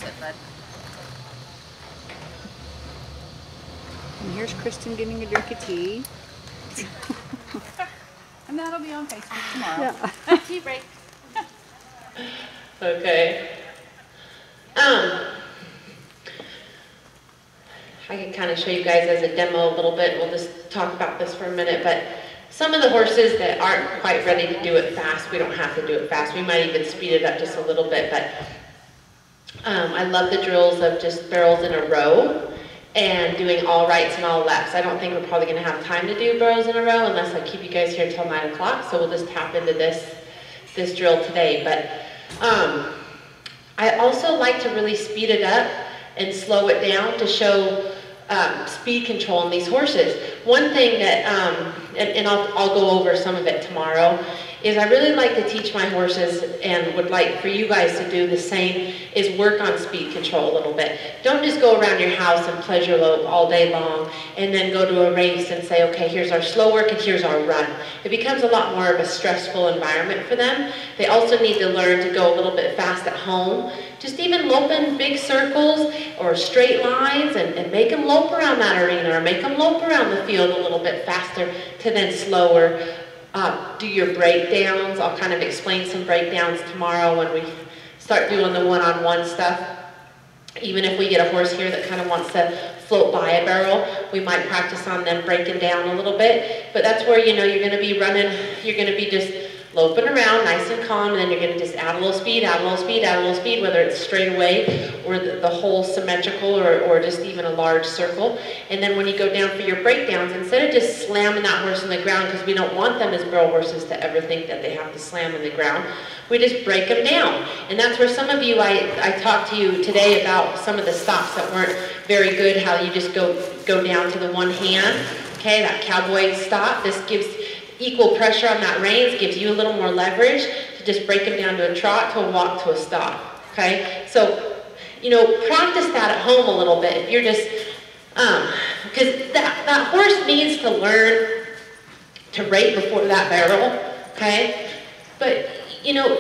it, bud. And here's Kristin getting a drink of tea. And that'll be on Facebook tomorrow. Yeah. Tea break. Okay. I can kind of show you guys as a demo a little bit. We'll just talk about this for a minute, but some of the horses that aren't quite ready to do it fast, we don't have to do it fast. We might even speed it up just a little bit, but I love the drills of just barrels in a row and doing all rights and all lefts. I don't think we're probably going to have time to do barrels in a row unless I keep you guys here till 9 o'clock, so we'll just tap into this drill today. But I also like to really speed it up and slow it down to show speed control in these horses. One thing that, and I'll go over some of it tomorrow, is I really like to teach my horses, and would like for you guys to do the same, is work on speed control a little bit. Don't just go around your house and pleasure lope all day long and then go to a race and say, okay, here's our slow work and here's our run. It becomes a lot more of a stressful environment for them. They also need to learn to go a little bit fast at home. Just even lope in big circles or straight lines and make them lope around that arena or make them lope around the field a little bit faster to then slower. Do your breakdowns. I'll kind of explain some breakdowns tomorrow when we start doing the one-on-one stuff. Even if we get a horse here that kind of wants to float by a barrel, we might practice on them breaking down a little bit. But that's where, you know, you're going to be running, you're going to be just loping around nice and calm, and then you're going to just add a little speed, add a little speed, add a little speed, whether it's straight away or the whole symmetrical or just even a large circle. And then when you go down for your breakdowns, instead of just slamming that horse in the ground, because we don't want them as barrel horses to ever think that they have to slam in the ground, we just break them down. And that's where some of you, I talked to you today about some of the stops that weren't very good, how you just go down to the one hand, okay, that cowboy stop. This gives equal pressure on that reins, gives you a little more leverage to just break them down to a trot, to a walk, to a stop, okay? So, you know, practice that at home a little bit. If you're just, because that horse needs to learn to rate before that barrel, okay? But, you know,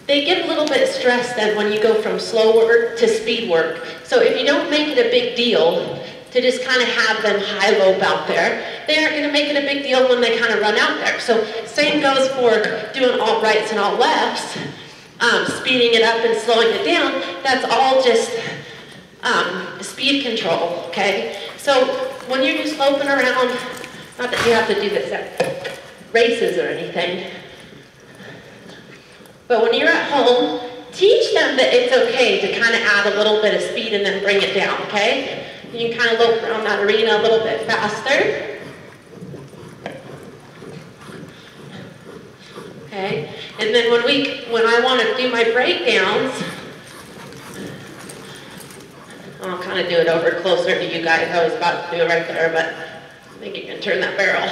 they get a little bit stressed then when you go from slow work to speed work. So if you don't make it a big deal to just kind of have them high lope out there, they aren't going to make it a big deal when they kind of run out there. So same goes for doing all rights and all lefts, speeding it up and slowing it down. That's all just speed control, okay? So when you're just loping around, not that you have to do this at races or anything, but when you're at home, teach them that it's okay to kind of add a little bit of speed and then bring it down, okay? You can kind of lope around that arena a little bit faster. Okay, and then when I want to do my breakdowns, I'll kind of do it over closer to you guys. I was about to do it right there, but I think you can turn that barrel.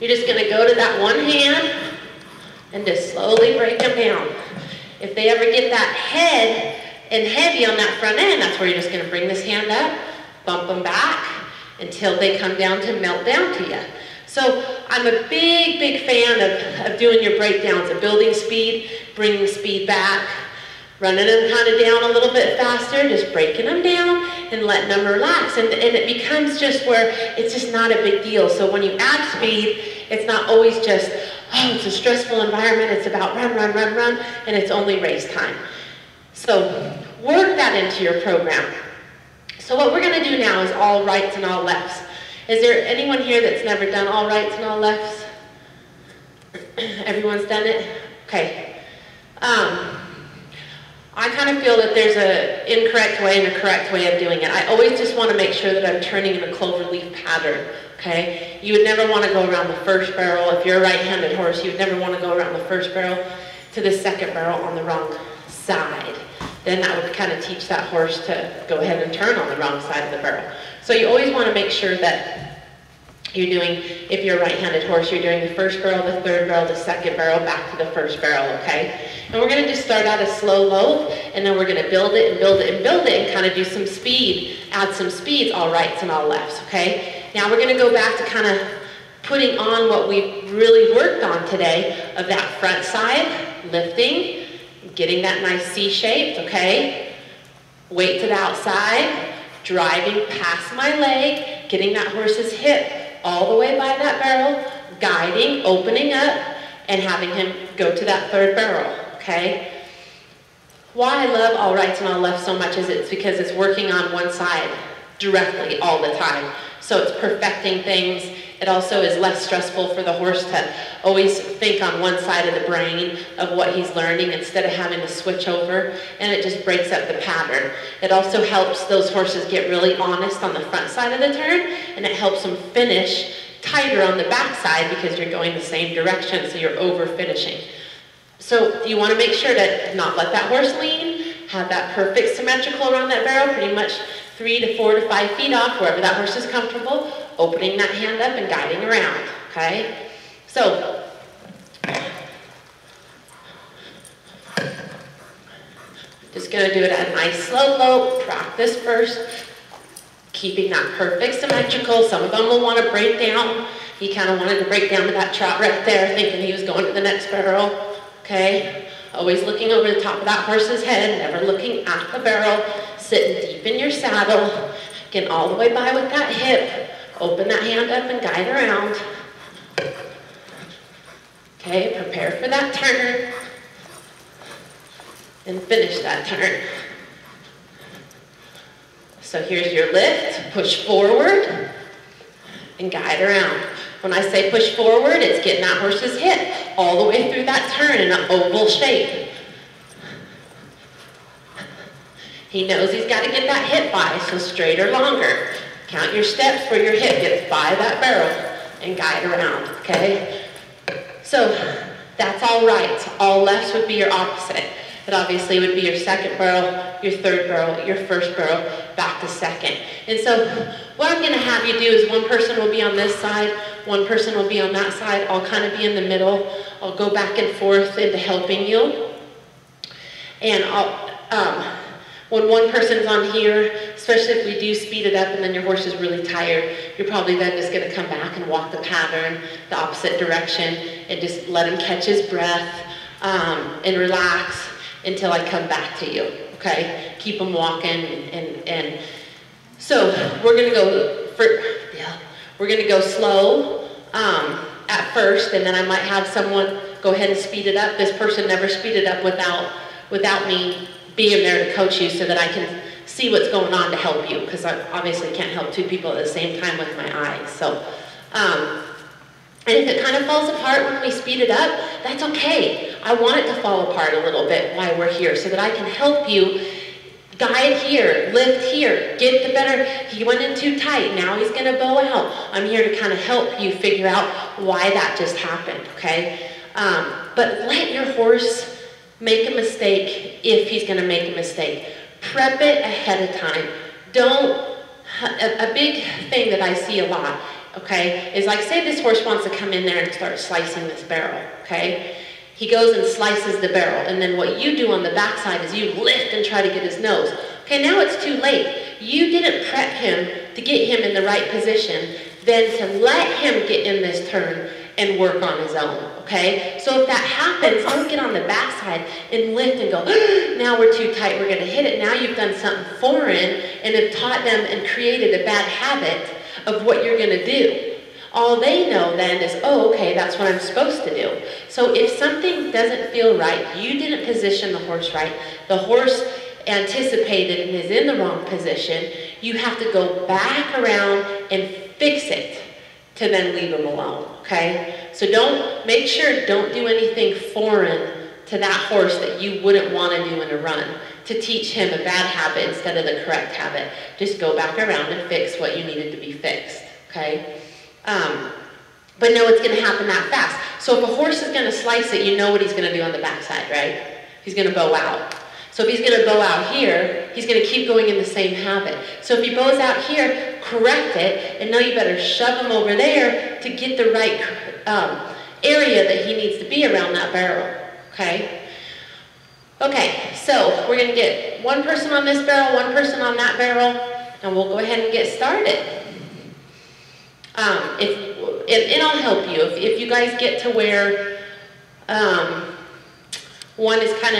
You're just going to go to that one hand and just slowly break them down. If they ever get that head and heavy on that front end, that's where you're just going to bring this hand up, bump them back until they come down to melt down to you. So I'm a big, big fan of doing your breakdowns, of building speed, bringing speed back, running them kind of down a little bit faster, just breaking them down and letting them relax. And it becomes just where it's just not a big deal. So when you add speed, it's not always just, oh, it's a stressful environment, it's about run, run, run, run, and it's only race time. So work that into your program. So what we're going to do now is all rights and all lefts. Is there anyone here that's never done all rights and all lefts? Everyone's done it? Okay. I kind of feel that there's an incorrect way and a correct way of doing it. I always just want to make sure that I'm turning in a cloverleaf pattern, okay? You would never want to go around the first barrel. If you're a right-handed horse, you would never want to go around the first barrel to the second barrel on the wrong side. Then that would kind of teach that horse to go ahead and turn on the wrong side of the barrel. So you always want to make sure that you're doing, if you're a right-handed horse, you're doing the first barrel, the third barrel, the second barrel, back to the first barrel, okay? And we're going to just start out a slow lope, and then we're going to build it and build it and build it and kind of do some speed, add some speeds, all rights and all lefts, okay? Now we're going to go back to kind of putting on what we really worked on today of that front side, lifting, getting that nice C-shaped, okay? weight to the outside, driving past my leg, getting that horse's hip all the way by that barrel, guiding, opening up, and having him go to that third barrel, okay? Why I love all rights and all lefts so much is it's because it's working on one side directly all the time. So it's perfecting things. It also is less stressful for the horse to always think on one side of the brain of what he's learning instead of having to switch over, and it just breaks up the pattern. It also helps those horses get really honest on the front side of the turn, and it helps them finish tighter on the back side because you're going the same direction, so you're over finishing. So you want to make sure to not let that horse lean, have that perfect symmetrical around that barrel, pretty much 3 to 4 to 5 feet off, wherever that horse is comfortable, opening that hand up and guiding around, okay? So, just gonna do it at a nice slow lope, practice first, keeping that perfect symmetrical. Some of them will want to break down. He kind of wanted to break down to that trot right there, thinking he was going to the next barrel, okay? Always looking over the top of that horse's head, never looking at the barrel, sitting deep in your saddle, getting all the way by with that hip, open that hand up and guide around. Okay, prepare for that turn, and finish that turn. So here's your lift, push forward, and guide around. When I say push forward, it's getting that horse's hip all the way through that turn in an oval shape. He knows he's got to get that hip by, so straight or longer. Count your steps where your hip gets by that barrel and guide around, okay? So that's all right. All lefts would be your opposite. It obviously would be your second barrel, your third barrel, your first barrel, back to second. And so what I'm going to have you do is one person will be on this side, one person will be on that side. I'll kind of be in the middle. I'll go back and forth into helping you. And when one person's on here, especially if we do speed it up and then your horse is really tired, you're probably then just going to come back and walk the pattern the opposite direction and just let him catch his breath and relax until I come back to you, okay? Keep them walking, and so we're gonna go slow at first, and then I might have someone go ahead and speed it up. This person never speeded up without me being there to coach you so that I can see what's going on to help you, because I obviously can't help two people at the same time with my eyes. So, and if it kind of falls apart when we speed it up, that's okay. I want it to fall apart a little bit while we're here so that I can help you guide here, lift here, get the better. He went in too tight, now he's gonna bow out. I'm here to kind of help you figure out why that just happened, okay? But let your horse make a mistake if he's gonna make a mistake. Prep it ahead of time. A big thing that I see a lot, okay, is like, say this horse wants to come in there and start slicing this barrel, okay? He goes and slices the barrel, and then what you do on the backside is you lift and try to get his nose. Okay, now it's too late. You didn't prep him to get him in the right position, then to let him get in this turn and work on his own, okay? So if that happens, don't get on the backside and lift and go, now we're too tight, we're gonna hit it. Now you've done something foreign and have taught them and created a bad habit of what you're gonna do. All they know then is, oh, okay, that's what I'm supposed to do. So if something doesn't feel right, you didn't position the horse right, the horse anticipated and is in the wrong position, you have to go back around and fix it to then leave them alone, okay? So make sure don't do anything foreign to that horse that you wouldn't want to do in a run to teach him a bad habit instead of the correct habit. Just go back around and fix what you needed to be fixed, okay? But no, it's going to happen that fast. So if a horse is going to slice it, you know what he's going to do on the backside, right? He's going to bow out. So if he's going to bow out here, he's going to keep going in the same habit. So if he bows out here, correct it, and now you better shove him over there to get the right area that he needs to be around that barrel, okay? Okay, so we're going to get one person on this barrel, one person on that barrel, and we'll go ahead and get started. And I'll help you. If you guys get to where one is kind of